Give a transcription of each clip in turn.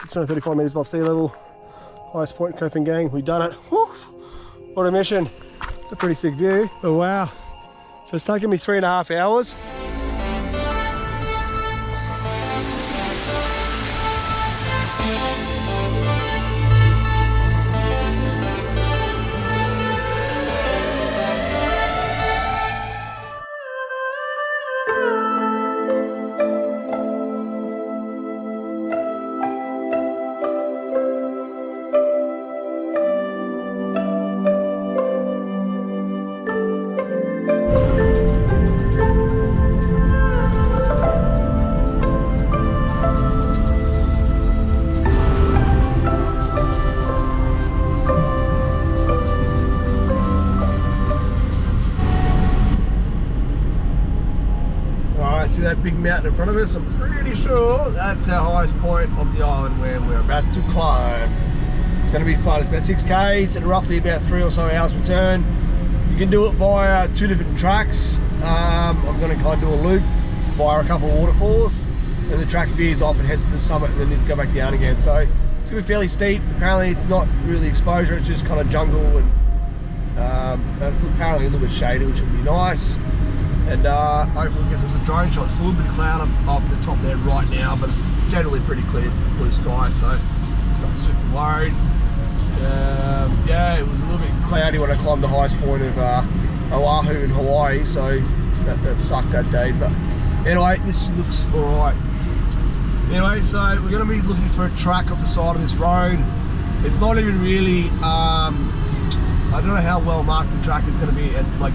635 metres above sea level. Highest point, Kophangan. We've done it. Woo! What a mission. It's a pretty sick view. Oh wow. So it's taken me 3.5 hours. See that big mountain in front of us? I'm pretty sure that's our highest point of the island where we're about to climb. It's going to be fun. It's about 6 k's and roughly about 3 or so hours return. You can do it via 2 different tracks. I'm going to kind of do a loop via a couple of waterfalls, and the track veers off and heads to the summit, and then you go back down again. So it's going to be fairly steep. Apparently it's not really exposure, it's just kind of jungle, and apparently a little bit shaded, which would be nice. And hopefully we get some good drone shots. It's a little bit of cloud up the top there right now, but it's generally pretty clear blue sky, so not super worried. Yeah, it was a little bit cloudy when I climbed the highest point of Oahu in Hawaii, so that sucked that day. But anyway, this looks alright. Anyway, so we're going to be looking for a track off the side of this road. It's not even really, I don't know how well marked the track is going to be, and like,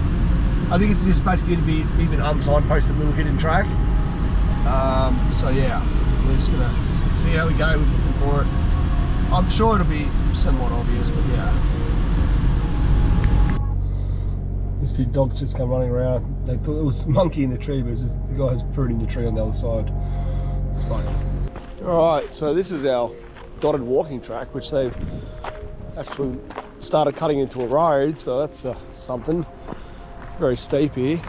I think it's just basically going to be even unsignposted little hidden track. So yeah, we're just going to see how we go. We're looking for it. I'm sure it'll be somewhat obvious, but yeah. These 2 dogs just come running around. They thought it was a monkey in the tree, but it's just the guy who's pruning the tree on the other side. It's funny. Alright, so this is our dotted walking track, which they've actually started cutting into a road, so that's something. Very steep here.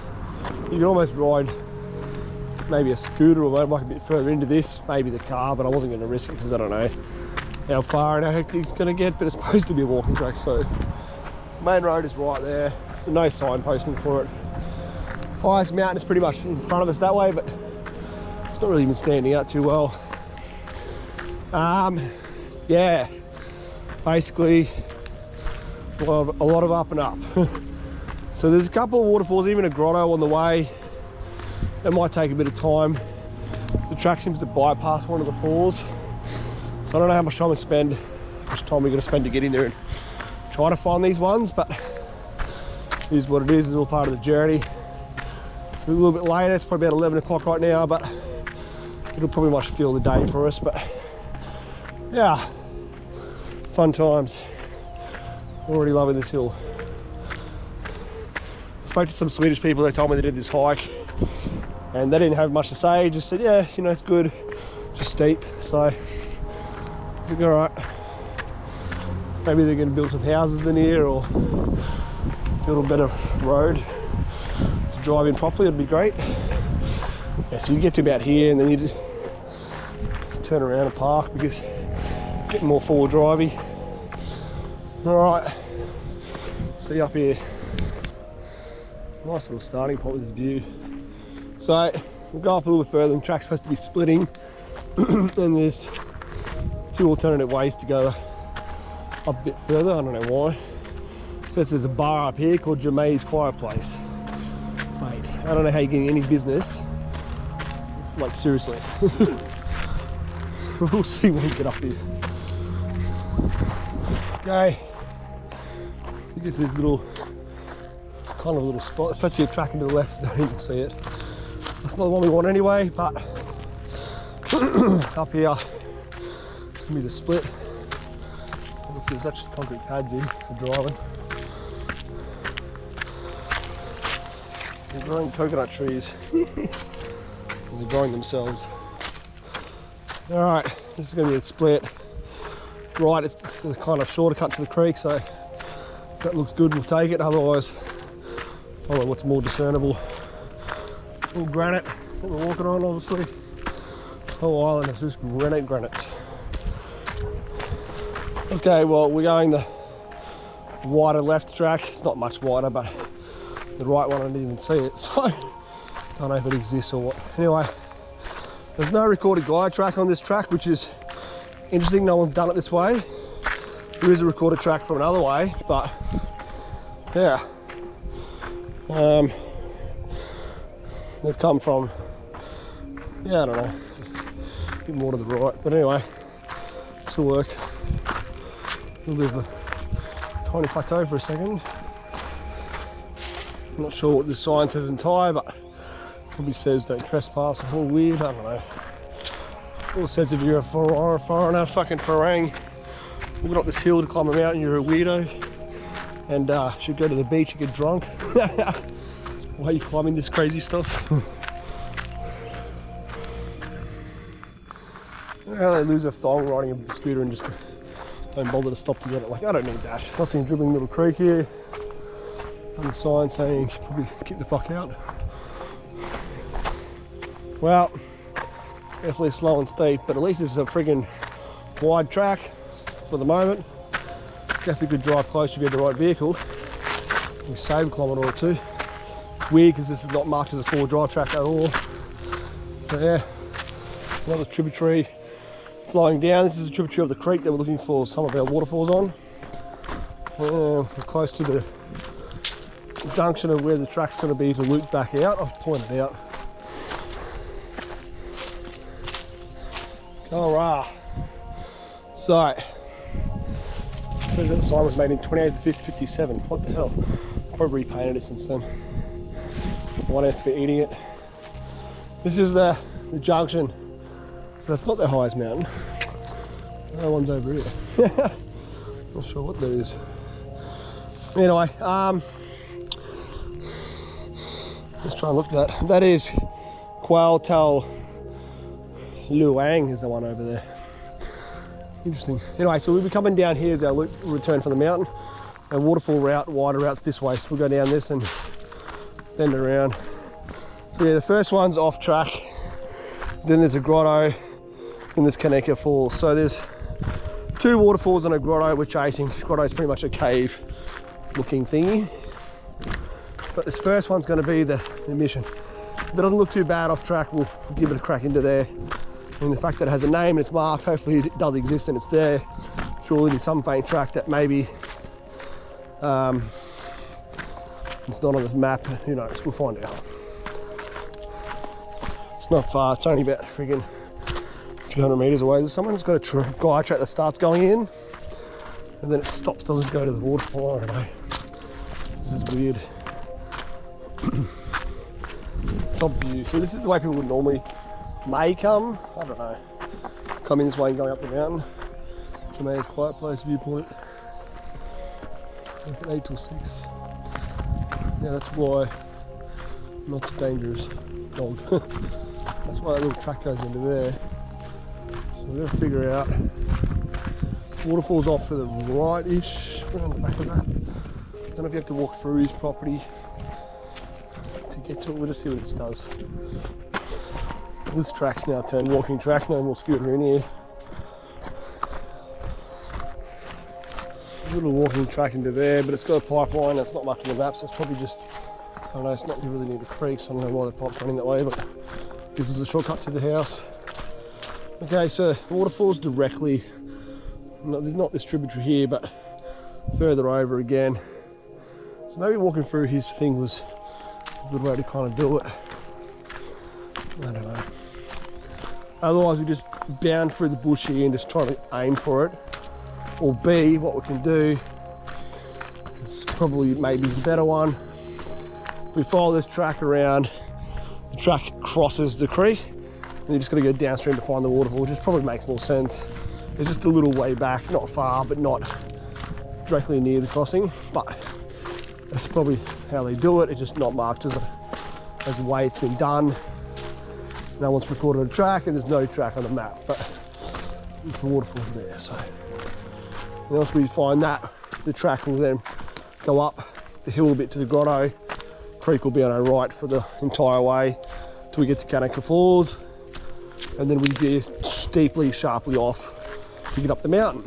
You can almost ride maybe a scooter or like a bit further into this, maybe the car, but I wasn't going to risk it because I don't know how far and how hectic it's going to get, but it's supposed to be a walking track, so main road is right there, so no signposting for it. Highest mountain is pretty much in front of us that way, but it's not really even standing out too well. Yeah, basically a lot of up and up. So there's a couple of waterfalls, even a grotto on the way. It might take a bit of time. The track seems to bypass one of the falls. So I don't know how much time we're going to spend to get in there and try to find these ones, but it is what it is. It's all part of the journey. It's a little bit later, it's probably about 11 o'clock right now, but it'll probably much fill the day for us. But yeah, fun times. Already loving this hill. Spoke to some Swedish people, they told me they did this hike and they didn't have much to say, just said, yeah, you know, it's good, just steep, so I think alright. Maybe they're going to build some houses in here or build a better road to drive in properly, it'd be great. Yeah, so you get to about here and then you turn around and park because you're getting more forward drivey. Alright, see you up here. Nice little starting point with this view. So we'll go up a little bit further. The track's supposed to be splitting and there's 2 alternative ways to go up a bit further. I don't know why. So there's a bar up here called Jamai's Quiet Place. Mate, I don't know how you're getting any business. Like seriously. We'll see when we get up here. Okay. You get to this little kind of a little spot. It's supposed to be a track into the left, don't even see it. That's not the one we want anyway, but up here it's gonna be the split. Look, there's actually concrete pads in for driving. They're growing coconut trees. They're growing themselves. Alright, this is gonna be a split. Right, it's a kind of shorter cut to the creek, so if that looks good, we'll take it. Otherwise, follow what's more discernible. All granite that we're walking on, obviously. The whole island is just granite. Okay, well, we're going the wider left track. It's not much wider, but the right one I didn't even see it, so I don't know if it exists or what. Anyway, there's no recorded guide track on this track, which is interesting. No one's done it this way. There is a recorded track from another way, but yeah. They've come from, yeah, I don't know, a bit more to the right, but anyway, this will work. A little bit of a tiny plateau for a second. I'm not sure what this sign says in Thai, but probably says don't trespass. It's all weird, I don't know. All it says if you're a foreigner, fucking Farang, walking up this hill to climb a mountain, you're a weirdo, and should go to the beach and get drunk. Why are you climbing this crazy stuff? How they lose a thong riding a scooter and just don't bother to stop to get it. Like, I don't need that. I see a dribbling little creek here. And the sign saying probably keep the fuck out. Well, definitely slow and steep, but at least this is a friggin' wide track for the moment. Definitely could drive close if you had the right vehicle. We save a kilometre or two. It's weird because this is not marked as a four-drive track at all. But yeah, another tributary flowing down. This is a tributary of the creek that we're looking for some of our waterfalls on. We're close to the junction of where the track's going to be to loop back out. I've pointed out. Khao Ra. So, it says that the sign was made in 28/5/57. What the hell? Probably repainted it since then. One ants for eating it. This is the junction. That's not the highest mountain. That one's over here. Not sure what that is. Anyway, let's try and look at that. That is Quao Tao Luang is the one over there. Interesting. Anyway, so we'll be coming down here as our loop return from the mountain. Our waterfall route, wider routes this way, so we'll go down this and bend around. So yeah, the first one's off track. Then there's a grotto, and there's Kannika Falls. So there's two waterfalls and a grotto we're chasing. Grotto's pretty much a cave looking thingy. But this first one's going to be the mission. If it doesn't look too bad off track, we'll give it a crack into there. And the fact that it has a name and it's marked, hopefully it does exist and it's there. Surely there's some faint track that maybe it's not on this map. Who knows? We'll find out. It's not far. It's only about friggin' 200 meters away. There's someone who's got a guide track that starts going in and then it stops, doesn't go to the waterfall. I don't know. This is weird. Top view. So this is the way people would normally may come. I don't know. Come in this way and going up the mountain. Which I made a quiet place viewpoint. 8 till 6. Yeah, that's why not so dangerous dog. That's why that little track goes into there. So we're gonna figure out waterfalls off to the right-ish, around the back of that. I don't know if you have to walk through his property to get to it. We'll just see what this does. This track's now turned walking track, no more scooter in here. A little walking track into there, but it's got a pipeline that's not much on the map, so it's probably just, I don't know, it's not really near the creek, so I don't know why the pipe's running that way, but this is a shortcut to the house. Okay, so the waterfall's directly, there's not this tributary here, but further over again. So maybe walking through his thing was a good way to kind of do it. I don't know. Otherwise we just bound through the bush here and just try to aim for it. Or B, what we can do is probably maybe the better one. If we follow this track around, the track crosses the creek, and you just got to go downstream to find the waterfall, which just probably makes more sense. It's just a little way back, not far, but not directly near the crossing. But that's probably how they do it. It's just not marked as the way it's been done. No one's recorded a track, and there's no track on the map, but the waterfall's there. So once we find that, the track will then go up the hill a bit to the grotto. Creek will be on our right for the entire way till we get to Kannika Falls, and then we veer steeply, sharply off to get up the mountain.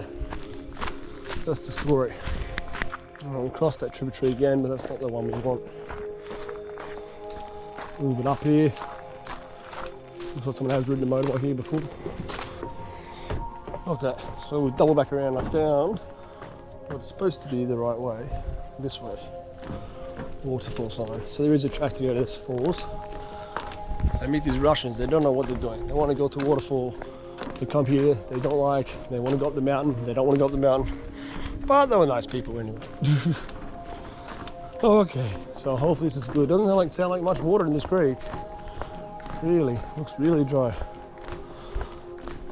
That's the story. We'll cross that tributary again, but that's not the one we want. Move it up here. Looks like someone has ridden a motorbike here before. Okay, so we've doubled back around. I found what's supposed to be the right way, this way. Waterfall sign. So there is a track to go to this falls. I meet these Russians, they don't know what they're doing. They want to go to a waterfall. They come here, they don't like, they want to go up the mountain, they don't want to go up the mountain. But they were nice people anyway. Okay, so hopefully this is good. Doesn't sound like much water in this creek. Really, looks really dry.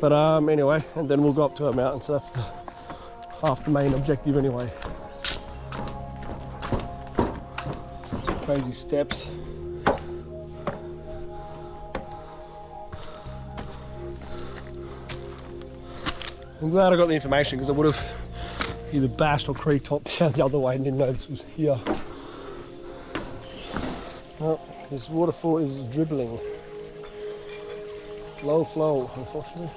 But anyway, and then we'll go up to our mountain, so that's half the main objective anyway. Crazy steps. I'm glad I got the information because I would have either bashed or creek topped down the other way and didn't know this was here. Well, this waterfall is dribbling. Low flow, unfortunately.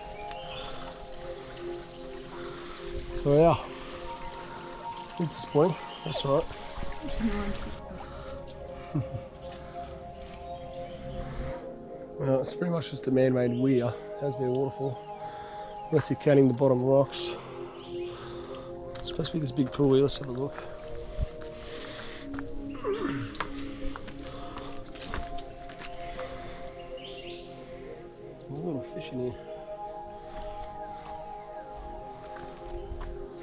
So yeah, it's disappointing. That's all right. Well, it's pretty much just a man-made weir as their waterfall. Unless you're counting the bottom rocks. It's supposed to be this big pool here, let's have a look. There's a little fish in here.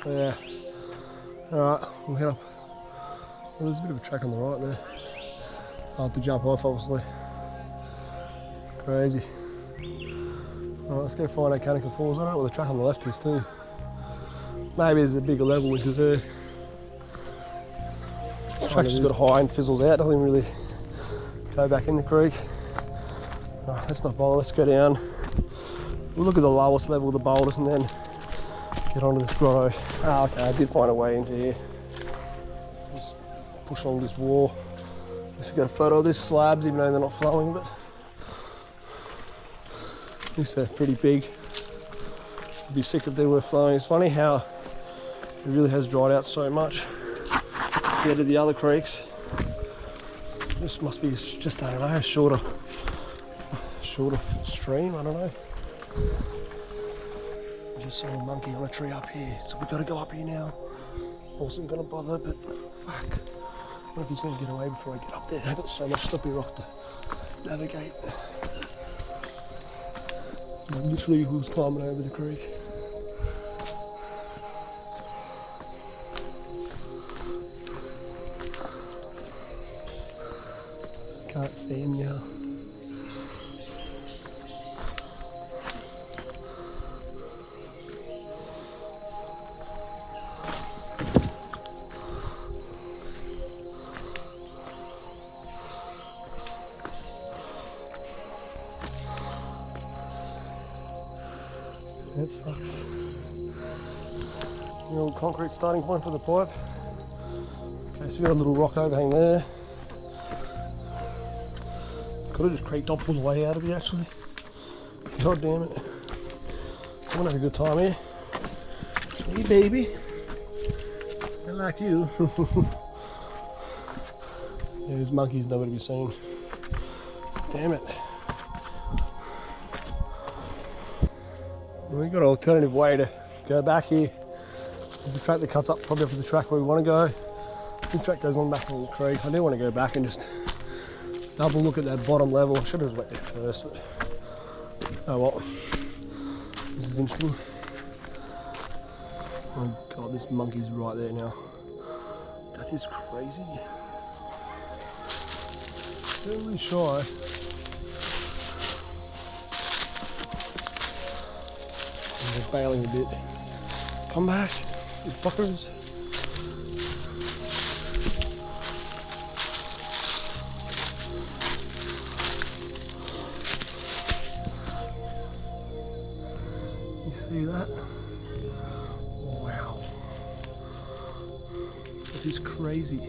Yeah. Alright, we'll head up. Well, there's a bit of a track on the right there. I'll have to jump off, obviously. Crazy. Alright, let's go find out Kannika Falls. I don't know where the track on the left is too. Maybe there's a bigger level into there. This track's just got high and fizzles out, doesn't even really go back in the creek. Alright, let's not bother, let's go down. We'll look at the lowest level of the boulders and then get onto this grotto. Ah, okay, I did find a way into here. Just push along this wall. Guess we got a photo of these slabs, even though they're not flowing, but at least they're pretty big. I'd be sick if they were flowing. It's funny how it really has dried out so much compared to the other creeks. This must be just, I don't know, a shorter stream, I don't know. I just saw a monkey on a tree up here, so we've got to go up here now. Wasn't going to bother, but fuck. I wonder if he's going to get away before I get up there. I've got so much slippery rock to navigate. He's literally who's climbing over the creek. Can't see him now. That sucks. The old concrete starting point for the pipe. Okay, so we've got a little rock overhang there. Could have just creeked up all the way out of here actually. God damn it. I'm gonna have a good time here. Hey baby. I like you. Yeah, there's monkeys nowhere to be seen. Damn it. We've got an alternative way to go back here. There's a track that cuts up probably up to the track where we want to go. The track goes on back along the creek. I do want to go back and just double look at that bottom level. I should have just went there first, but oh well. This is interesting. Oh god, this monkey's right there now. That is crazy. They're really shy. They're bailing a bit. Come back, you fuckers. You see that? Wow. That is crazy.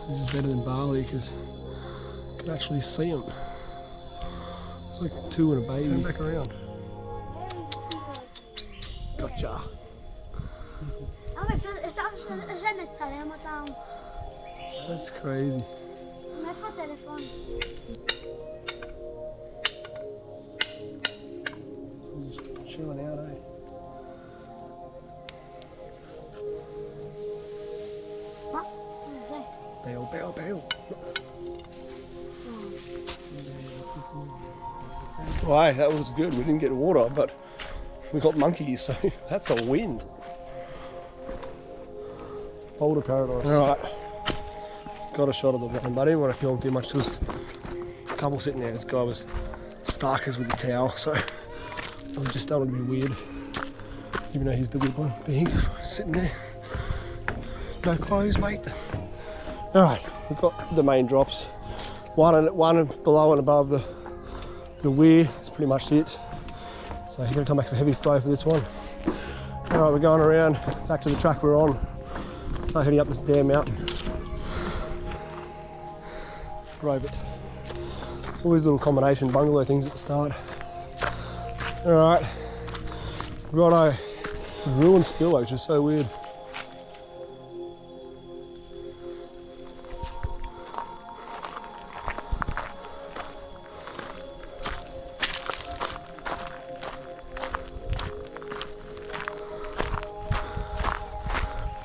This is better than Bali because you can actually see them. It's like two and a baby. Turn back around. Gotcha. That's crazy. Just chilling out, eh? Bail, bail. Right, that was good. We didn't get water, but we got monkeys, so that's a win. Boulder paradise. Alright. Got a shot of the one, but I didn't want to film too much. There was a couple sitting there. This guy was starkers with the towel, so I was just starting to be weird. Even though he's the weird one, being sitting there. No clothes, mate. Alright, we've got the main drops. One below and above the weir. That's pretty much it. So you're going to come back for heavy flow for this one. Alright, we're going around back to the track we're on. So heading up this damn mountain. Robot. All these little combination bungalow things at the start. Alright. We've got a ruined spillway, which is so weird.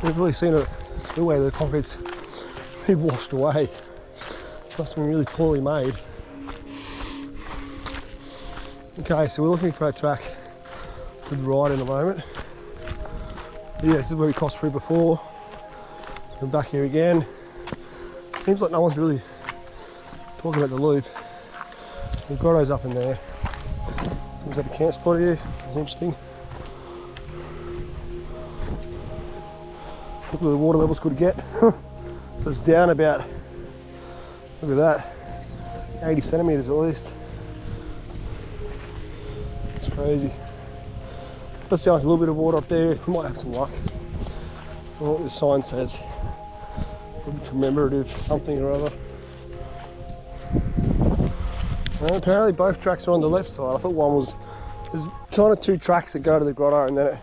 We've really seen a spillway, the concrete's been washed away. Must have been really poorly made. Okay, so we're looking for a track to the right in a moment. But yeah, this is where we crossed through before. We're back here again. Seems like no one's really talking about the loop. The grotto's up in there. Seems like a camp spot here. It's interesting. Look at the water level's good to get. So it's down about, look at that, 80 centimetres at least. It's crazy. Let's see, like a little bit of water up there. We might have some luck. I don't know what this sign says. Commemorative something or other. And apparently both tracks are on the left side. I thought one was, there's kind of two tracks that go to the grotto and then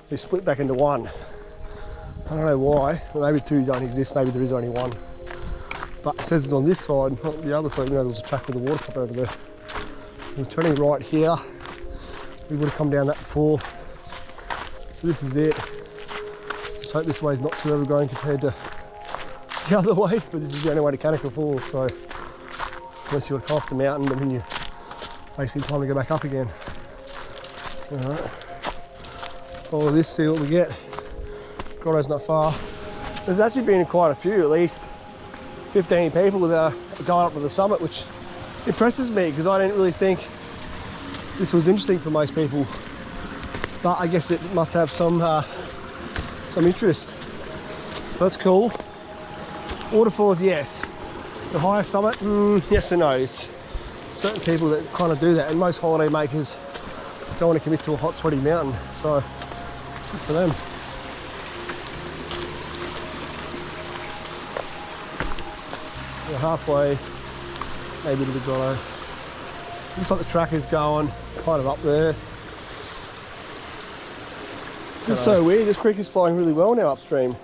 they split back into one. I don't know why. Well, maybe two don't exist, maybe there is only one. But it says it's on this side, not the other side. You know, there was a track with a water pop over there. We're turning right here. We would have come down that before. So this is it. Just hope this way is not too overgrown compared to the other way, but this is the only way to Kannika Falls, so unless you want to come off the mountain, but then you're wasting time to go back up again. Alright. Follow this, see what we get. Grotto's not far. There's actually been quite a few, at least 15 people that are going up to the summit, which impresses me because I didn't really think this was interesting for most people. But I guess it must have some interest. That's cool. Waterfalls, yes. The highest summit, yes and no. There's certain people that kind of do that, and most holiday makers don't want to commit to a hot, sweaty mountain. So, good for them. We're halfway, maybe to the grotto. Looks like the track is going kind of up there. This is so weird. This creek is flowing really well now upstream.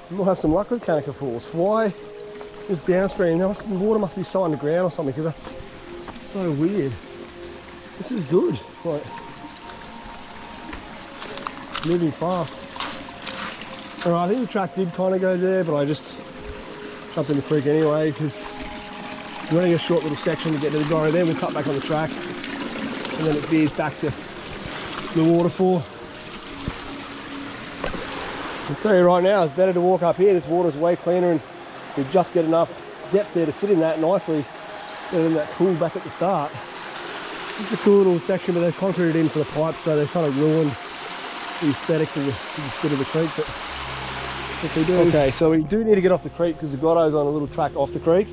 We'll have some luck with Kannika Falls. Why is downstream? The water must be so underground or something, because that's so weird. This is good. Like, moving fast. Alright, I think the track did kind of go there, but I just jumped in the creek anyway, because we're running a short little section to get to the grotto. Then we cut back on the track, and then it veers back to the waterfall. I'll tell you right now, it's better to walk up here. This water's way cleaner, and we just get enough depth there to sit in that nicely, get in that pool back at the start. It's a cool little section, but they've concreted in for the pipes, so they've kind of ruined the aesthetics of the bit of the creek, but what they do. Okay, so we do need to get off the creek because the grotto's on a little track off the creek,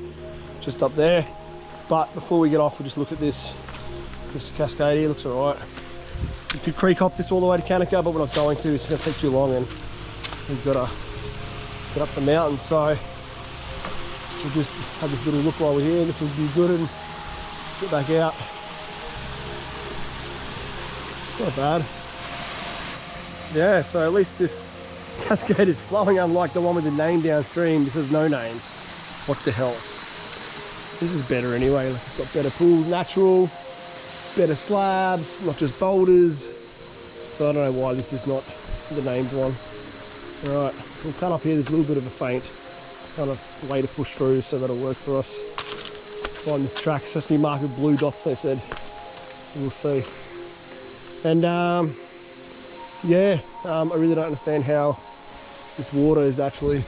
just up there. But before we get off, we'll just look at this cascade here. Looks alright. We could creek hop this all the way to Kannika, but we're not going to. It's going to take too long, and we've got to get up the mountain. So we'll just have this little look while we're here. This will be good, and get back out. Not bad. Yeah, so at least this cascade is flowing, unlike the one with the name downstream. This has no name. What the hell? This is better anyway. Like, it's got better pools, natural, better slabs, not just boulders. So I don't know why this is not the named one. Alright, we'll cut up here. There's a little bit of a feint kind of way to push through, so that'll work for us. Find this track. It's supposed to be marked with blue dots, they said. We'll see. And yeah, I really don't understand how this water is actually,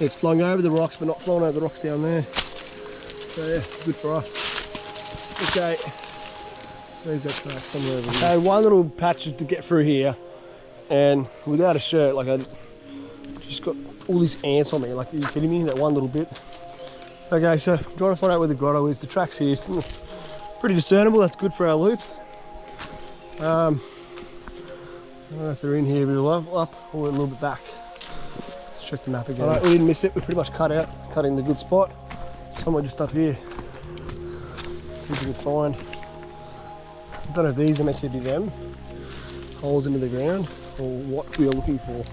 it's flowing over the rocks but not flowing over the rocks down there. So yeah, good for us. Okay, there's that track somewhere over here. One little patch to get through here, and without a shirt, like I just got all these ants on me. Like, are you kidding me? That one little bit. Okay, so I'm trying to find out where the grotto is. The track's here. It's pretty discernible. That's good for our loop. I don't know if they're in here, but we'll up or a little bit back. Let's check the map again. Alright, we didn't miss it. We pretty much cut in the good spot. Somewhere just up here. See if we can find. I don't know if these are meant to be them. Holes into the ground, or what we are looking for.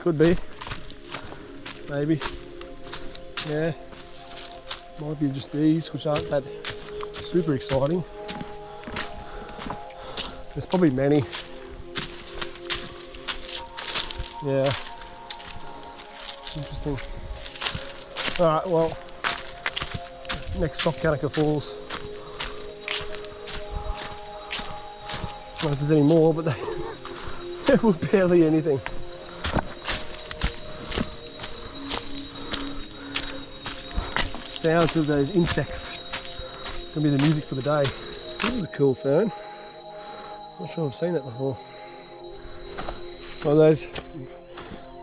Could be. Maybe. Yeah. Might be just these, which aren't that super exciting. There's probably many. Yeah. Interesting. Alright, well, next stop, Kannika Falls. I don't know if there's any more, but there were barely anything. Sounds of those insects. It's going to be the music for the day. This is a cool fern. Not sure I've seen that before. Well, those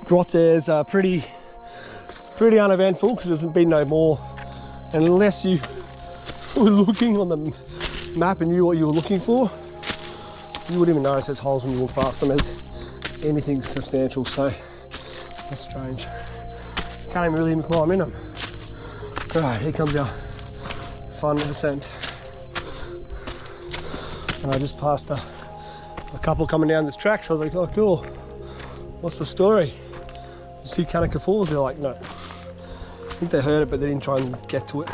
grottos are pretty uneventful because there's been no more. And unless you were looking on the map and knew what you were looking for, you wouldn't even notice there's holes when you walk past them as anything substantial. So that's strange. Can't even really even climb in them. Alright, here comes our fun descent. And I just passed a couple coming down this track, so I was like, oh cool, what's the story? You see Kannika Falls? They're like, no. I think they heard it, but they didn't try and get to it.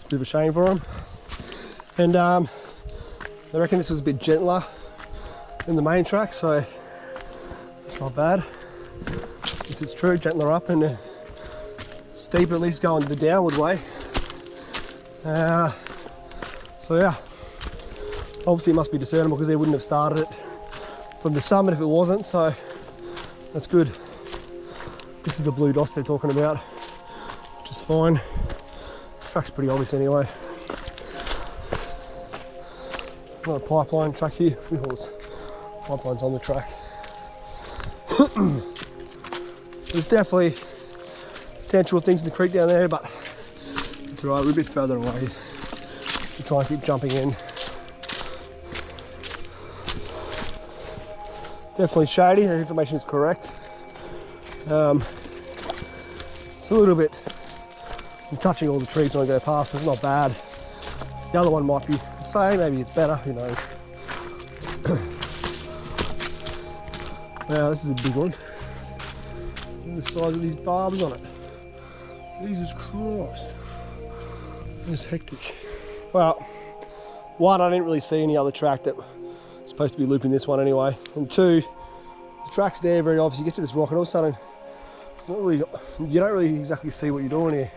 Bit of a shame for them. And they reckon this was a bit gentler than the main track, so it's not bad. If it's true, gentler up and steeper, at least going the downward way. So yeah, obviously it must be discernible because they wouldn't have started it from the summit if it wasn't, so that's good. This is the blue dots they're talking about, which is fine. The track's pretty obvious anyway. Not a pipeline track here. Pipeline's on the track. There's definitely potential things in the creek down there, but it's alright, we're a bit further away to try and keep jumping in. Definitely shady, the information is correct. It's a little bit, I'm touching all the trees when I go past, but it's not bad. The other one might be the same, maybe it's better, who knows. Now this is a big one. Look at the size of these barbs on it. Jesus Christ. It's hectic. Well, one, I didn't really see any other track that was supposed to be looping this one anyway. And two, the track's there very obvious. You get to this rock and all of a sudden, you don't really exactly see what you're doing here.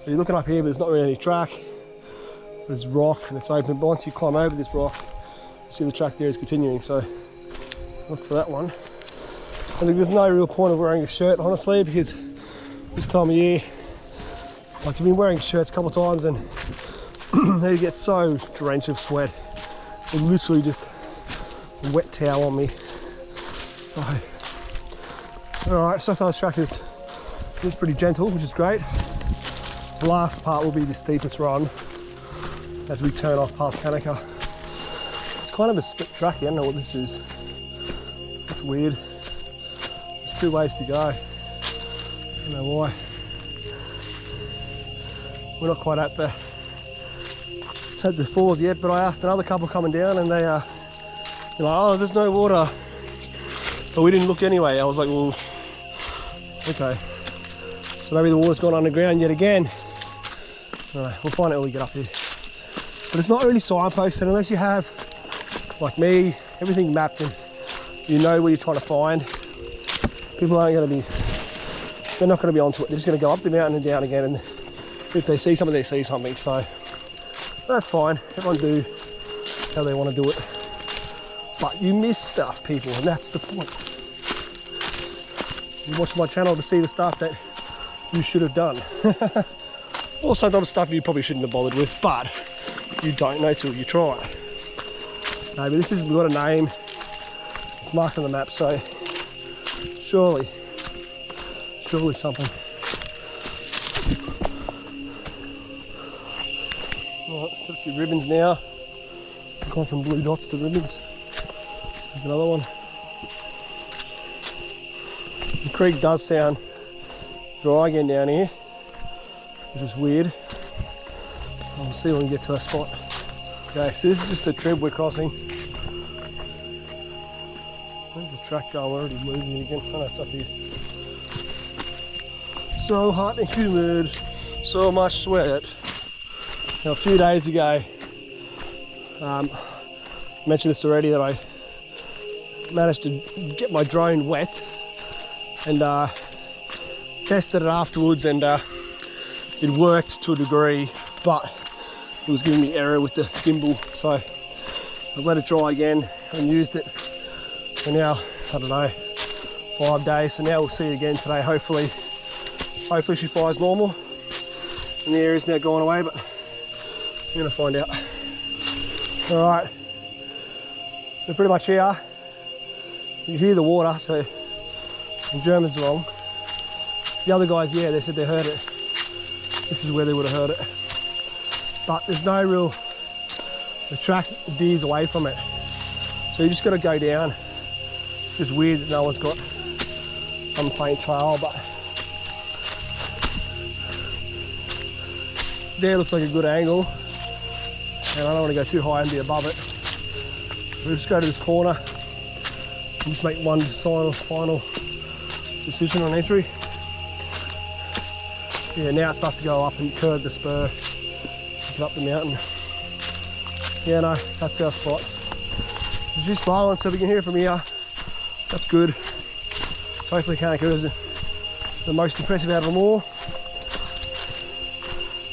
So you're looking up here, but there's not really any track. There's rock and it's open, but once you climb over this rock, you see the track there is continuing, so look for that one. I think there's no real point of wearing a shirt, honestly, because this time of year, like I've been wearing shirts a couple of times and they get so drenched of sweat. It's literally just a wet towel on me. So, alright, so far this track is pretty gentle, which is great. The last part will be the steepest run as we turn off past Kannika. It's kind of a split track, I don't know what this is. It's weird. There's two ways to go. I don't know why. We're not quite at the falls yet, but I asked another couple coming down and they You're like, oh, there's no water. But we didn't look anyway. I was like, well, okay. So maybe the water's gone underground yet again. Alright, we'll find out when we get up here. But it's not really signposted unless you have, like me, everything mapped and you know where you're trying to find. People aren't going to be, they're not going to be onto it. They're just going to go up the mountain and down again, and if they see something, they see something. So that's fine. Everyone do how they want to do it. But you miss stuff, people, and that's the point. You watch my channel to see the stuff that you should have done. Or sometimes stuff you probably shouldn't have bothered with, but you don't know till you try. Maybe this is, we've got a name. It's marked on the map, so surely something. Alright, got a few ribbons now. I've gone from blue dots to ribbons. There's another one. The creek does sound dry again down here, which is weird. We'll see when we get to our spot. Okay, so this is just the trib we're crossing. Where's the track going? We're already moving again. Oh no, it's up here. So hot and humid, so much sweat. Now a few days ago, I mentioned this already, that I managed to get my drone wet and tested it afterwards, and it worked to a degree, but it was giving me error with the gimbal, so I've let it dry again and used it for now, I don't know, 5 days. So now we'll see it again today. Hopefully she flies normal and the area's now gone away, but we're gonna find out. All right, so pretty much here you hear the water, so the German's wrong. The other guys, yeah, they said they heard it. This is where they would have heard it. But there's no real, the track veers away from it. So you just got to go down. It's just weird that no one's got some faint trail, but there looks like a good angle. And I don't want to go too high and be above it. We'll just go to this corner and just make one final decision on entry. Yeah, now it's starts to go up and curve the spur, get up the mountain. Yeah, no, that's our spot. It's just silent, so we can hear from here. That's good. Hopefully Kannika is the most impressive out of them all.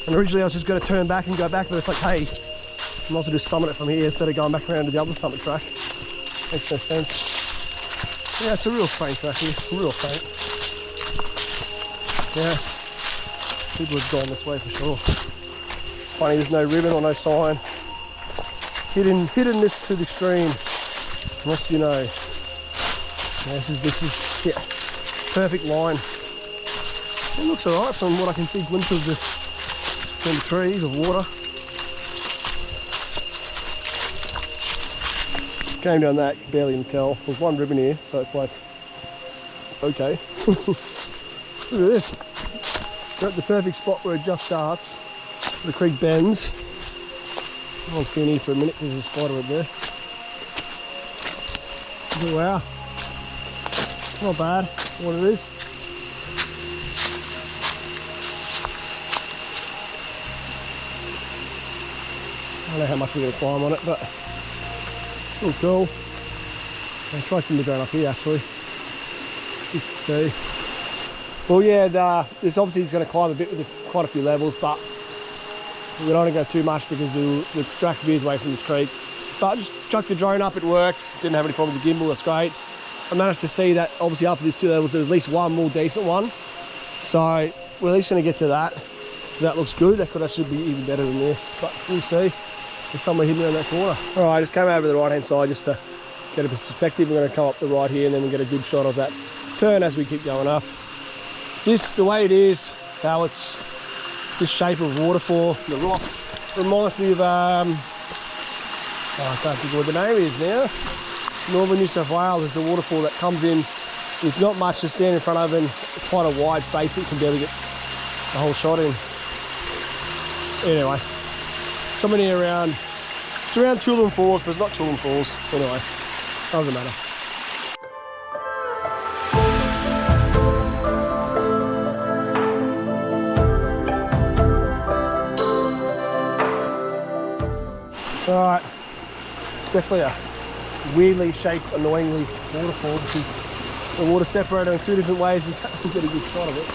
And originally I was just going to turn back and go back, but it's like, hey, I might as well just summit it from here instead of going back around to the other summit track. Makes no sense. Yeah, it's a real faint track here, real faint. Yeah. People have gone this way for sure. Funny, there's no ribbon or no sign. Hiddenness to the extreme. Unless you know. Yeah, this is yeah, perfect line. It looks alright from what I can see, glimpses from the trees of water. Came down that, could barely even tell. There's one ribbon here, so it's like, okay. Look at this. We're at the perfect spot where it just starts. The creek bends. I've been here for a minute because there's a spider up there. Oh, wow. Not bad, what it is. I don't know how much we're going to climb on it, but it's still cool. I'll try some of the ground up here actually, just to see. Well, yeah, this obviously is going to climb a bit with quite a few levels, but we don't want to go too much because the track veers away from this creek. But I just chucked the drone up, it worked. Didn't have any problem with the gimbal, that's great. I managed to see that obviously after these 2 levels there's at least one more decent one. So we're at least going to get to that. That looks good. That could actually be even better than this, but we'll see. There's somewhere hidden around that corner. All right, I just came over to the right hand side just to get a perspective. We're going to come up the right here and then we'll get a good shot of that turn as we keep going up. This, the way it is, how it's this shape of waterfall, the rock, reminds me of, I can't think what the name is now. Northern New South Wales is a waterfall that comes in with not much to stand in front of and quite a wide face. It can barely get the whole shot in. Anyway, somewhere near around, it's around Tulum Falls, but it's not Tulum Falls. Anyway, Doesn't matter. Alright, it's definitely a weirdly shaped, annoyingly waterfall because the water separated in two different ways. You can't get a good shot of it.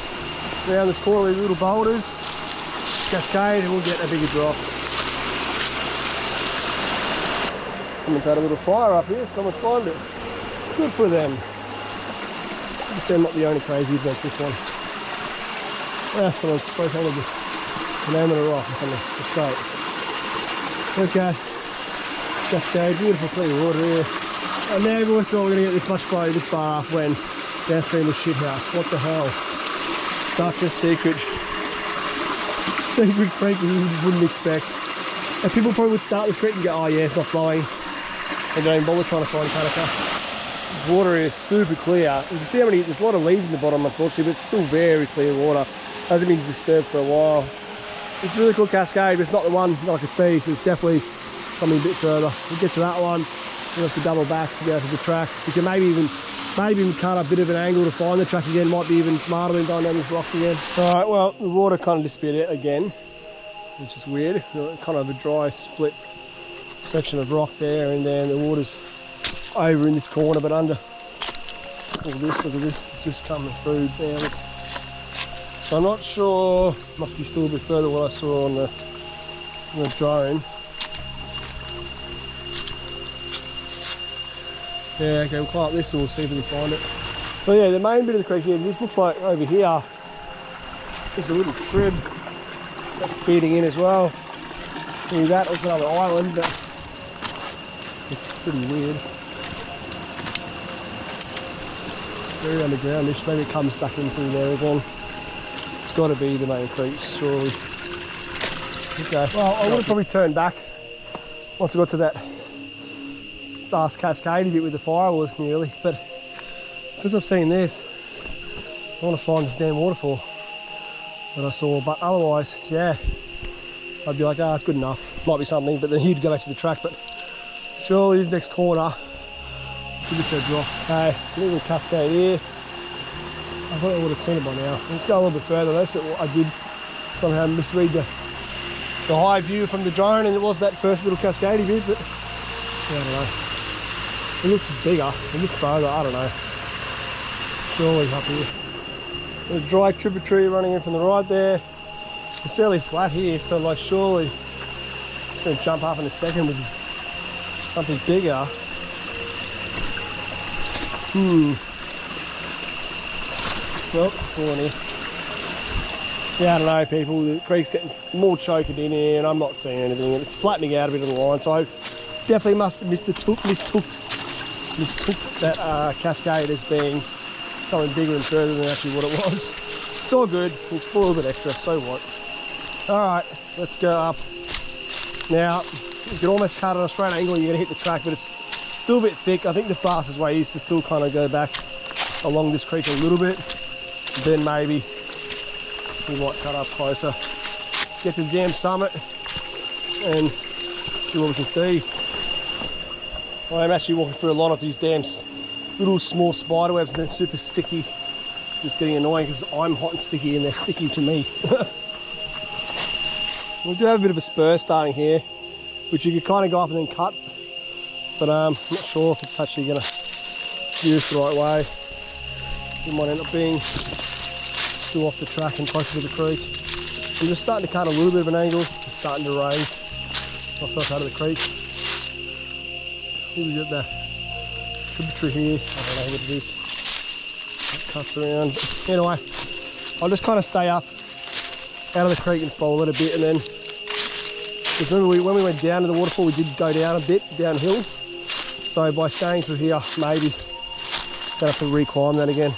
Around this corner, these little boulders, cascade, and we'll get a bigger drop. Someone's had a little fire up here, someone's found it. Good for them. I'm not the only crazy adventurous one. Yeah, someone's spoke out of the name of the rock or something. It's great. Okay, Cascade, beautiful clean water here. I never thought we were going to get this much flow this far up when downstream was shit house. What the hell? Such a secret creek you wouldn't expect. And people probably would start this creek and go, oh yeah, it's not flowing. And don't even bother trying to find Kannika. Water is super clear. You can see how many, there's a lot of leaves in the bottom unfortunately, but it's still very clear water. Hasn't been disturbed for a while. It's a really cool cascade, but it's not the one that I could see, so it's definitely something a bit further. We'll get to that one. We'll have to double back to go to the track. We can maybe even cut a bit of an angle to find the track again. Might be even smarter than going down these rocks again. Alright, well, the water kind of disappeared again, which is weird. Kind of a dry split section of rock there, and then the water's over in this corner, but under all this, look at this, it's just coming through there. Look. So I'm not sure, must be still a bit further what I saw on the drone. Yeah, okay, we'll climb up this and we'll see if we can find it. So yeah, the main bit of the creek here, this looks like over here, there's a little trib that's feeding in as well. See that, it's another island, but it's pretty weird. Very undergroundish, maybe it comes back in through there again. It's got to be the main creek, surely. Okay, well, I would have probably turned back once I got to that last cascade bit with the fire was nearly, but because I've seen this, I want to find this damn waterfall that I saw, but otherwise, yeah, I'd be like, ah, it's good enough. Might be something, but then he'd go back to the track, but surely this next corner should be so drop. Okay, little cascade here. I thought I would have seen it by now. Let's go a little bit further. That's what I did somehow misread the high view from the drone, and it was that first little cascade bit, but yeah, I don't know. It looks bigger, it looks farther, I don't know. Surely up here. There's a dry tributary running in from the right there. It's fairly flat here, so like surely it's going to jump up in a second with something bigger. Well, falling here. Yeah, I don't know, people. The creek's getting more choked in here, and I'm not seeing anything. It's flattening out a bit of the line, so definitely must have mistook that cascade as being something bigger and further than actually what it was. It's all good. We explore a little bit extra, so what? Alright, let's go up. Now, you can almost cut at a straight angle and you're going to hit the track, but it's still a bit thick. I think the fastest way is to still kind of go back along this creek a little bit. Then maybe we might cut up closer. Get to the damn summit and see what we can see. I'm actually walking through a lot of these damn little small spider webs, and they're super sticky. Just getting annoying because I'm hot and sticky and they're sticky to me. We do have a bit of a spur starting here, which you could kind of go up and then cut, but I'm not sure if it's actually going to do this the right way. It might end up being still off the track and closer to the creek. I'm just starting to cut a little bit of an angle. It's starting to raise myself out of the creek. Here we got the tributary here. I don't know what it is. It cuts around. But anyway, I'll just kind of stay up out of the creek and follow it a bit, and then remember when we went down to the waterfall, we did go down a bit downhill. So by staying through here, maybe don't have to reclimb that again.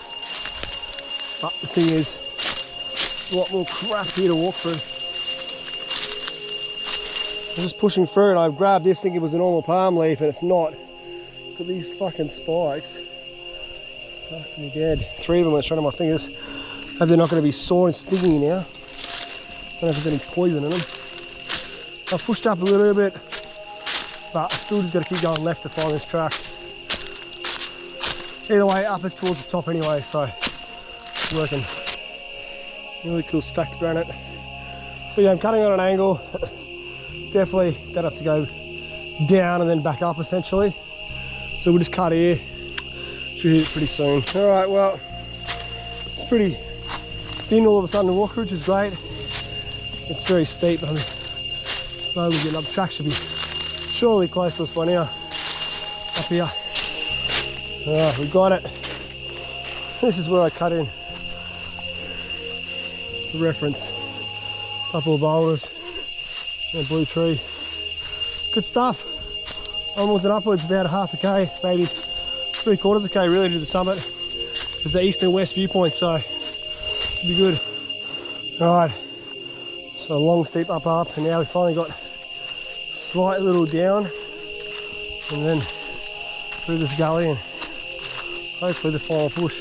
But the thing is, a lot more crap here to walk through. I'm just pushing through, and I've grabbed this thinking it was a normal palm leaf, and it's not. Look at these fucking spikes. Fuck me dead. 3 of them are straight on my fingers. Hope they're not going to be sore and stinging now. I don't know if there's any poison in them. I've pushed up a little bit, but I still just got to keep going left to find this track. either way, up is towards the top anyway, so it's working. Really cool stacked granite. So yeah, I'm cutting on an angle. Definitely don't have to go down and then back up essentially. So we'll just cut here. Should hit it pretty soon. All right, well, it's pretty thin all of a sudden to walk, which is great. It's very steep, but I'm slowly getting up. The track should be surely close to us by now. Up here. Alright, we got it. This is where I cut in. The reference. Couple of boulders. And a blue tree. Good stuff. Onwards and upwards, about half a K, maybe 3/4 K really to the summit. There's the east and west viewpoint, so it'll be good. Alright. So long steep up, and now we finally got slight little down, and then through this gully, and hopefully the final push.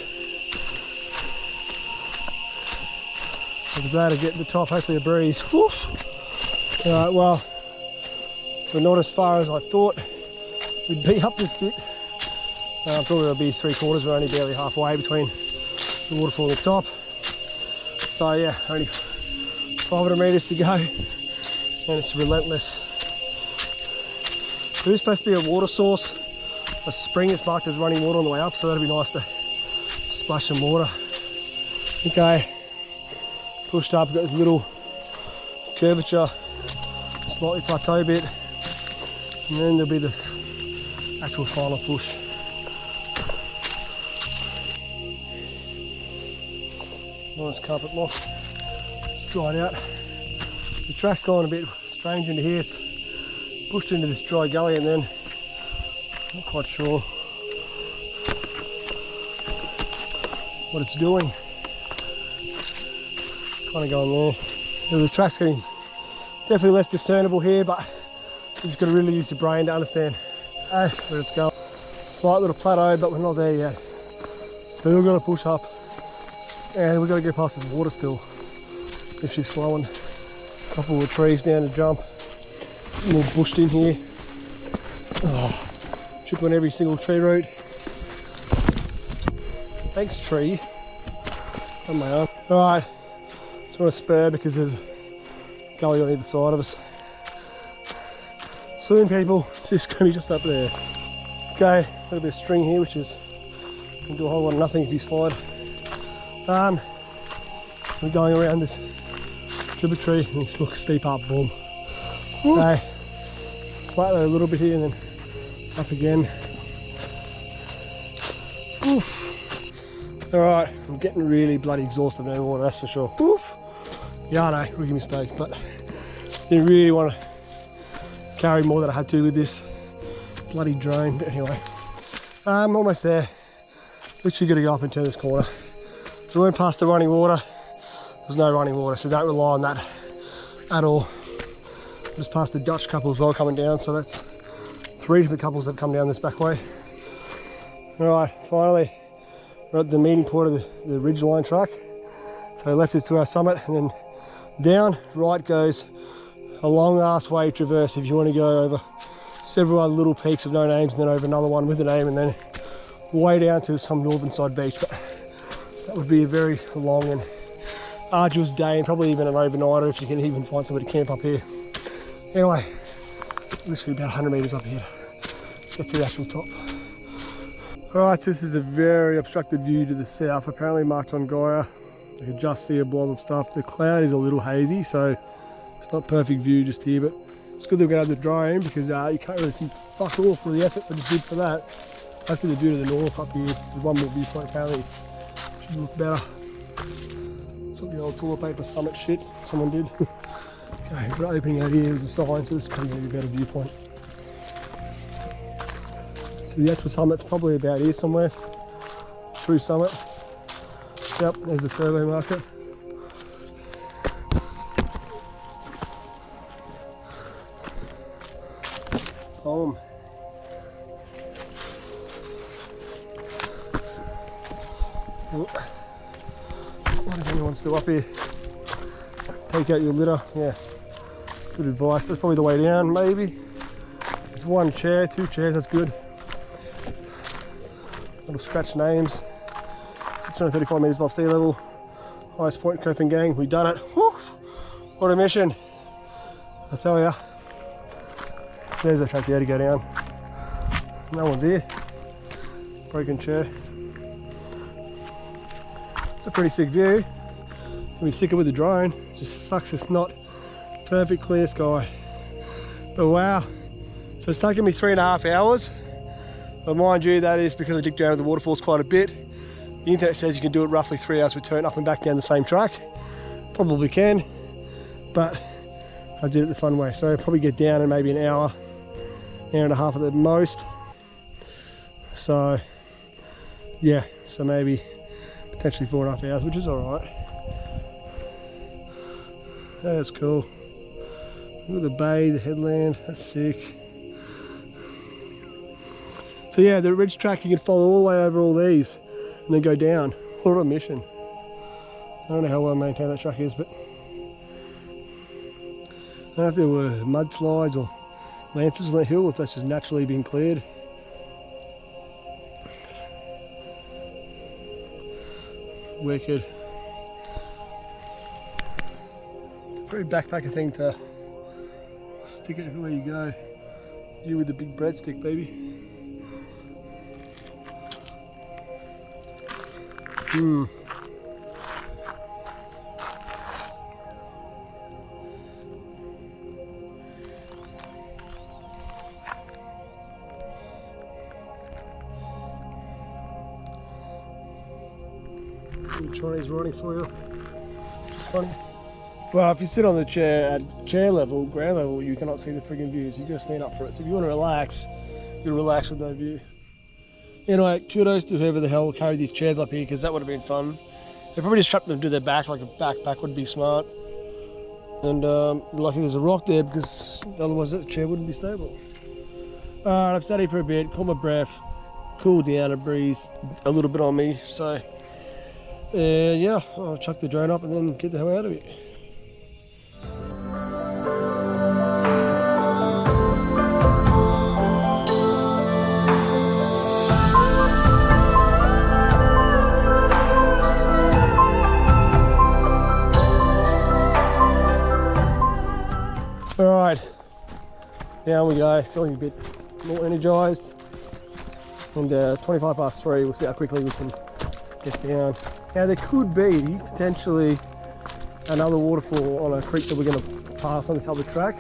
I'll be glad to get to the top, hopefully a breeze. Alright, well, we're not as far as I thought we'd be up this bit. I thought it would be 3/4, we're only barely halfway between the waterfall and the top. So yeah, only 500 metres to go, and it's relentless. There is supposed to be a water source, a spring that's marked as running water on the way up, so that'd be nice to splash some water. Okay, pushed up, got this little curvature, slightly plateau bit, and then there'll be this actual final push. Nice carpet moss. Dried out. The track's gone a bit strange into here. It's pushed into this dry gully, and then not quite sure what it's doing. Kind of going there. So the track's getting definitely less discernible here, but you just got to really use your brain to understand where it's going. Slight little plateau, but we're not there yet. Still got to push up, and we've got to get past this water still. If she's flowing. A couple of trees down to jump. A little bushed in here. Oh, trip on every single tree root. Thanks, tree. On my arm. Alright, just want to spur because there's a gully on either side of us. Soon, people, it's going to be just up there. Okay, a little bit of string here, which is going to do a whole lot of nothing if you slide. We're going around this tributary, and this looks steep up, boom. Okay, flat there a little bit here and then up again. Oof. Alright, I'm getting really bloody exhausted no water, that's for sure. Oof. Yeah, I know, rookie mistake, but didn't really want to carry more than I had to with this bloody drone. But anyway, I'm almost there. Literally got to go up and turn this corner. So we went past the running water. There's no running water, so don't rely on that at all. Just past the Dutch couple as well coming down, so that's 3 different couples that have come down this back way. Alright, finally we're at the meeting point of the ridgeline track. So left is to our summit, and then down, right goes a long ass wave traverse if you want to go over several other little peaks of no names, and then over another one with a name, and then way down to some northern side beach. But that would be a very long and arduous day, and probably even an overnighter if you can even find somewhere to camp up here. Anyway, literally about 100 metres up here. Get to the actual top. Alright, so this is a very obstructed view to the south, apparently marked on Gaia. You can just see a blob of stuff. The cloud is a little hazy, so it's not perfect view just here, but it's good that we got the drone because you can't really see fuck all for the effort, but it's good for that. Hopefully the view to the north up here, there's one more viewpoint apparently, should look better. The old toilet paper summit shit someone did. Okay, we're opening out here was a sign, so this is probably going to be a better viewpoint. So the actual summit's probably about here somewhere. True summit. Yep, there's the survey marker. Home. What if anyone's still up here? Take out your litter. Yeah, good advice. That's probably the way down, maybe. There's one chair, 2 chairs, that's good. little scratch names. 635 metres above sea level. Highest point, Kophangan. We've done it. Whew. What a mission. I tell ya. There's a track there to go down. No one's here. Broken chair. It's a pretty sick view. Can be sicker with the drone. It just sucks it's not perfect clear sky. But wow. So it's taken me 3.5 hours. But mind you, that is because I dipped down the waterfalls quite a bit. The internet says you can do it roughly 3 hours return up and back down the same track. Probably can, but I did it the fun way. So I'll probably get down in maybe an hour and a half at the most. So yeah, so maybe potentially 4.5 hours, which is all right. That's cool. Look at the bay, the headland, that's sick. So yeah, the ridge track, you can follow all the way over all these and then go down. What a mission. I don't know how well maintained that track is, but I don't know if there were mudslides or lances on that hill, or if that's just naturally being cleared. Wicked. It's a pretty backpacker thing to stick it everywhere you go. You with the big breadstick, baby. Hmm. Chinese writing for you, which is funny. Well, if you sit on the chair at chair level, ground level, you cannot see the friggin' views. You gotta stand up for it. So if you want to relax, you relax with no view. Anyway, kudos to whoever the hell carried these chairs up here, because that would have been fun. They probably just strapped them to their back, like a backpack would be smart. And lucky there's a rock there, because otherwise that chair wouldn't be stable. Alright, I've sat here for a bit, caught my breath, cooled down, a breeze a little bit on me. So yeah, I'll chuck the drone up and then get the hell out of it. Alright, down we go, feeling a bit more energised. And 25 past 3, we'll see how quickly we can get down. Now there could be potentially another waterfall on a creek that we're going to pass on this other track.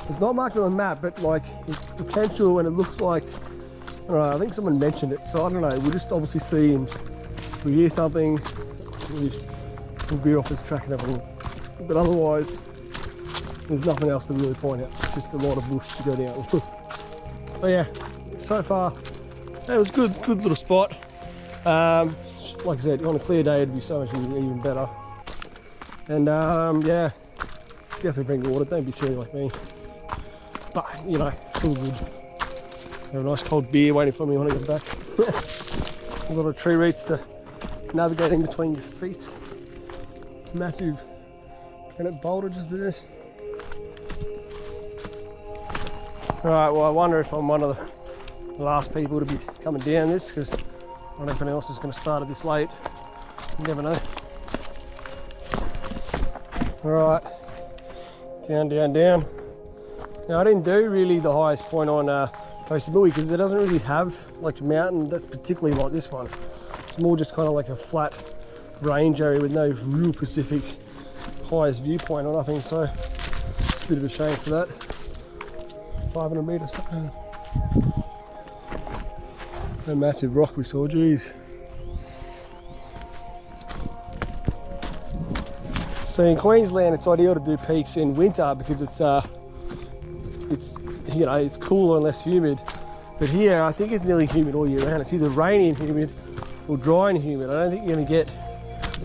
It's not marked on the map, but like it's potential, and it looks like, I don't know, I think someone mentioned it, so I don't know, we'll just obviously see, and if we hear something, we'll get off this track and have a look. But otherwise, there's nothing else to really point out, it's just a lot of bush to go down. But yeah, so far, it was good little spot. Like I said, on a clear day it'd be so much even better. And yeah, definitely bring water, don't be silly like me. But you know, it's all good. Have a nice cold beer waiting for me when I get back. A lot of tree roots to navigate in between your feet. Massive granite boulder just there. Alright, well I wonder if I'm one of the last people to be coming down this, because I don't know if anyone else is going to start it this late. You never know. Alright, down. Now I didn't do really the highest point on Coast of Bali, because it doesn't really have like a mountain that's particularly like this one. It's more just kind of like a flat range area with no real specific highest viewpoint or nothing, so it's a bit of a shame for that. 500 metres. A massive rock we saw, geez. So in Queensland it's ideal to do peaks in winter because it's you know, it's cooler and less humid. But here I think it's nearly humid all year round. It's either rainy and humid or dry and humid. I don't think you're going to get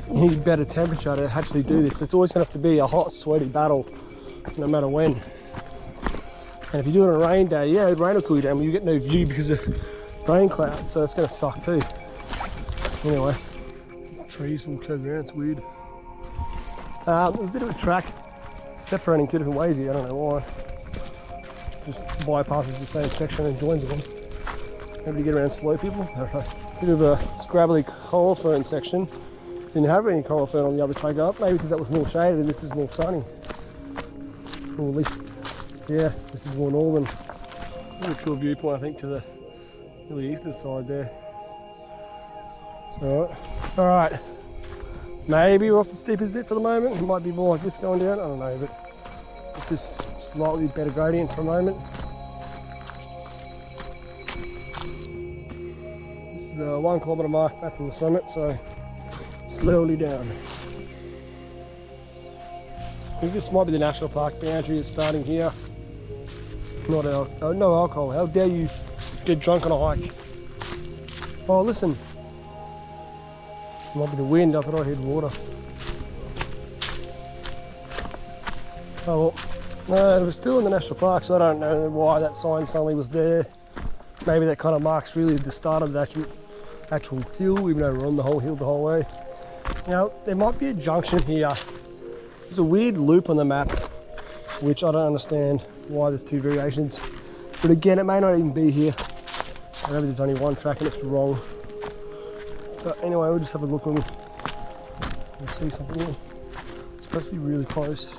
any better temperature to actually do this. It's always going to have to be a hot, sweaty battle no matter when. And if you do it on a rain day, yeah, the rain will cool you down, but you get no view because of rain clouds, so it's going to suck too. Anyway, trees from curved around, it's weird. There's a bit of a track separating two different ways here, I don't know why. Just bypasses the same section and joins them. Maybe to get around slow people, I don't know. Bit of a scrabbly coral fern section. Didn't have any coral fern on the other track up, maybe because that was more shaded and this is more sunny. Or at least, yeah, this is more northern. Really cool viewpoint, I think, to the really eastern side there. Alright. Maybe we're off the steepest bit for the moment. It might be more like this going down, I don't know, but it's just slightly better gradient for a moment. This is a 1 kilometre mark back from the summit, so slowly down. I think this might be the national park boundary. It's starting here. Not no alcohol. How dare you get drunk on a hike? Oh, listen. It might be the wind. I thought I heard water. Oh well. No, it was still in the national park, so I don't know why that sign suddenly was there. Maybe that kind of marks really the start of the actual hill, even though we're on the whole hill the whole way. Now, there might be a junction here. There's a weird loop on the map, which I don't understand why there's 2 variations. But again, it may not even be here. Maybe there's only 1 track and it's wrong. But anyway, we'll just have a look when we see something here. It's supposed to be really close.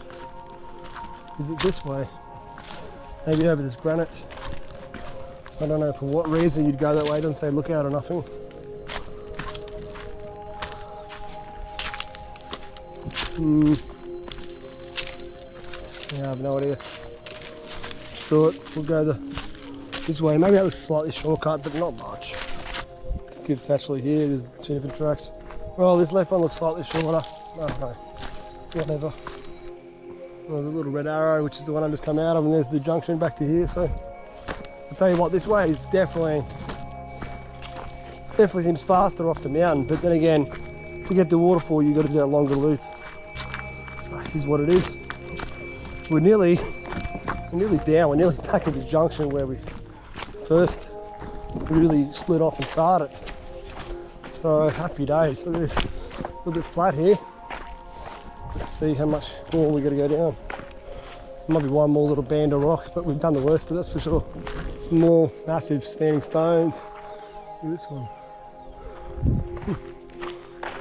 Is it this way? Maybe over this granite. I don't know for what reason you'd go that way. It doesn't say lookout or nothing. Yeah, I have no idea. Screw it, we'll go this way. Maybe that was slightly shortcut, but not much. I think it's actually here. There's 2 different tracks. Well, this left one looks slightly shorter. I don't know. Whatever. Well, the little red arrow, which is the one I just come out of, and there's the junction back to here. So I'll tell you what, this way is definitely seems faster off the mountain. But then again, to get the waterfall, you've got to do a longer loop. So it is what it is. We're nearly down. We're nearly back at the junction where we first really split off and started. So happy days. Look at this, a little bit flat here. Let's see how much more we got to go down. There might be one more little band of rock, but we've done the worst of it, that's for sure. Some more massive standing stones. Look at this one.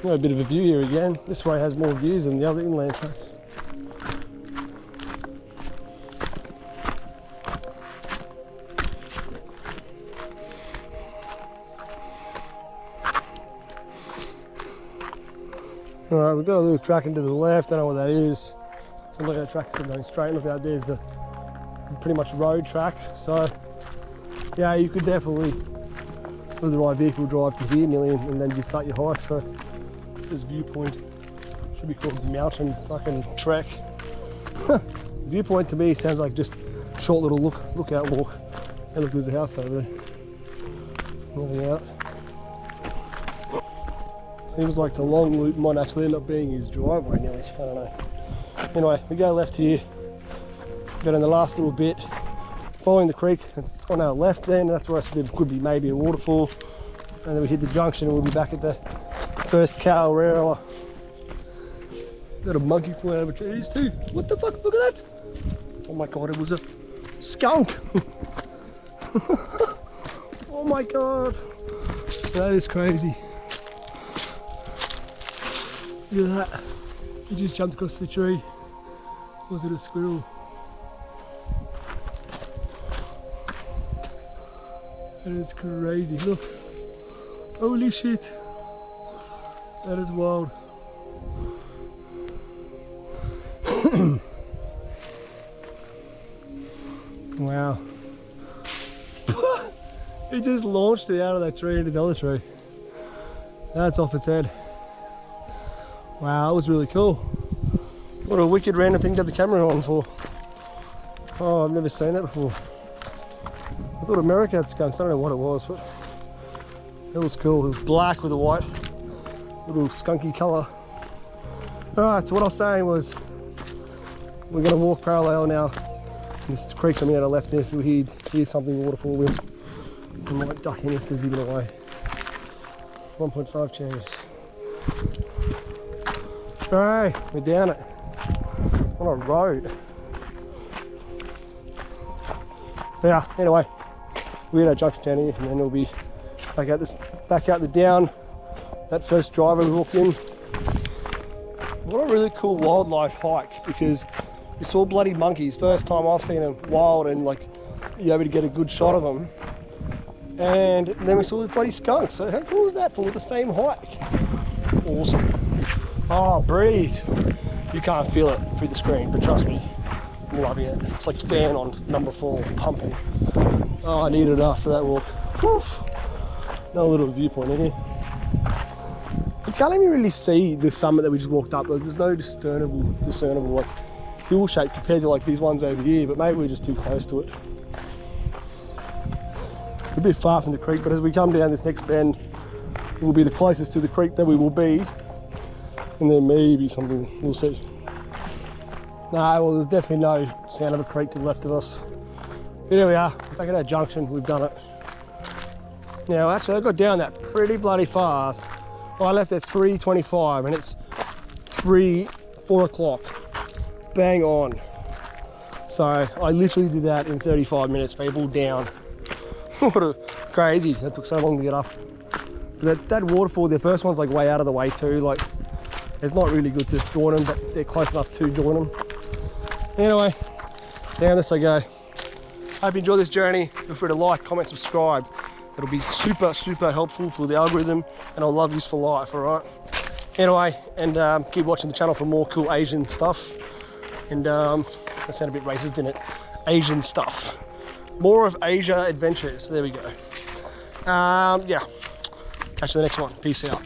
Got a bit of a view here again. This way has more views than the other inland track. Alright, we've got a little track into the left, don't know what that is. So look at the tracks going straight, look out there's the pretty much road tracks. So yeah, you could definitely, with the right vehicle, drive to here nearly and then you start your hike. So this viewpoint should be called mountain fucking trek. Viewpoint to me sounds like just short little lookout walk. And look, there's a house over there. Moving out. Seems like the long loop might actually end up being his driveway nearly, I don't know. Anyway, we go left here, got in the last little bit, following the creek, it's on our left then, that's where I said there could be maybe a waterfall. And then we hit the junction and we'll be back at the first Khao Ra. Got a monkey flying over trees too. What the fuck, look at that! Oh my god, it was a skunk! Oh my god, that is crazy. Look at that. He just jumped across the tree. Was it a squirrel? That is crazy. Look. Holy shit. That is wild. Wow. He just launched it out of that tree into the other tree. That's off its head. Wow, that was really cool. What a wicked random thing to have the camera on for. Oh, I've never seen that before. I thought America had skunks, I don't know what it was, but it was cool. It was black with a white little skunky colour. Alright, so what I was saying was we're going to walk parallel now. This creek's on the other left, and if we hear something waterfall, we might duck in if there's even a way. 1.5 chance. Alright, we're down it on a road. So yeah, anyway, we're at our junction down here, and then we'll be back out the down, that first driver we walked in. What a really cool wildlife hike, because we saw bloody monkeys. First time I've seen them wild and like you're able to get a good shot of them. And then we saw this bloody skunk. So how cool is that for the same hike? Awesome. Oh, breeze. You can't feel it through the screen, but trust me, I'm loving it. It's like fan on number 4, pumping. Oh, I needed it after that walk. Woof. No little viewpoint in here. You can't even really see the summit that we just walked up. Like, there's no discernible like hill shape compared to like these ones over here, but maybe we're just too close to it. A bit far from the creek, but as we come down this next bend, we'll be the closest to the creek that we will be, and there may be something, we'll see. Nah, well, there's definitely no sound of a creek to the left of us. But here we are, back at our junction, we've done it. Now, actually, I got down that pretty bloody fast. I left at 3:25 and it's 4 o'clock, bang on. So I literally did that in 35 minutes, people, down. What a crazy, that took so long to get up. But that waterfall, the first one's like way out of the way too, like it's not really good to join them, but they're close enough to join them. Anyway, down this I go. Hope you enjoy this journey. Feel free to like, comment, subscribe. It'll be super, super helpful for the algorithm, and I'll love yous for life, all right? Anyway, and keep watching the channel for more cool Asian stuff. And that sounded a bit racist, didn't it? Asian stuff. More of Asia adventures. There we go. Yeah. Catch you in the next one. Peace out.